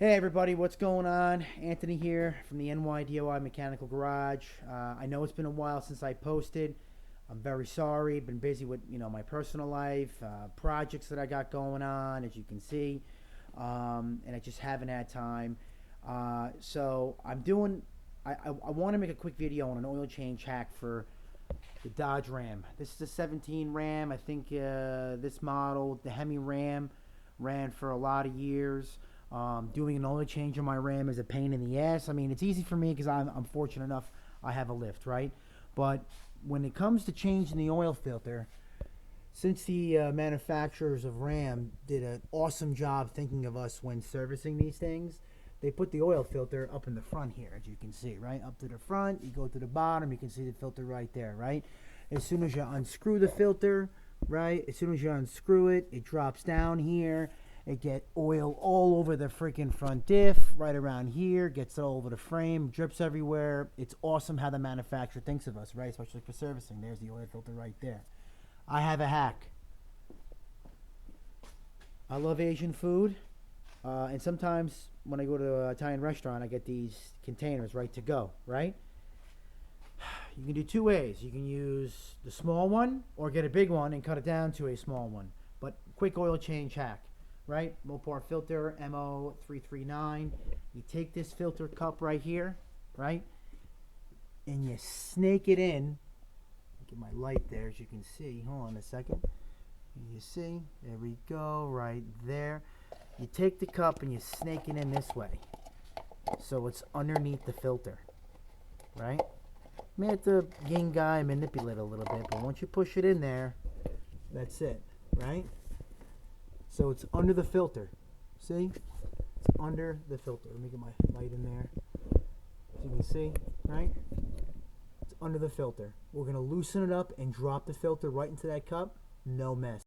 Hey everybody, what's going on? Anthony here from the NYDOI Mechanical Garage. I know it's been a while since I posted. I'm very sorry. Been busy with my personal life, projects that I got going on, as you can see, and I just haven't had time. So I'm doing. I want to make a quick video on an oil change hack for the Dodge Ram. This is a 17 Ram. I think this model, the Hemi Ram, ran for a lot of years. Doing an oil change on my Ram is a pain in the ass. I mean, it's easy for me because I'm fortunate enough I have a lift, right? But when it comes to changing the oil filter, since the manufacturers of Ram did an awesome job thinking of us when servicing these things, they put the oil filter up in the front here, as you can see, right? Up to the front, you go to the bottom, you can see the filter right there, right? As soon as you unscrew the filter, right? As soon as you unscrew it, it drops down here. It get oil all over the freaking front diff, right around here, gets it all over the frame, drips everywhere. It's awesome how the manufacturer thinks of us, right? Especially for servicing. There's the oil filter right there. I have a hack. I love Asian food, and sometimes when I go to an Italian restaurant, I get these containers right to go, right? You can do two ways. You can use the small one or get a big one and cut it down to a small one. But quick oil change hack. Right, Mopar filter MO339. You take this filter cup right here, right, and you snake it in. Get my light there, as you can see. Hold on a second. You see, there we go, right there. You take the cup and you snake it in this way, so it's underneath the filter, right? May have to yin guy manipulate a little bit, but once you push it in there, that's it, right? So it's under the filter. See? It's under the filter. Let me get my light in there. So you can see, right? It's under the filter. We're going to loosen it up and drop the filter right into that cup. No mess.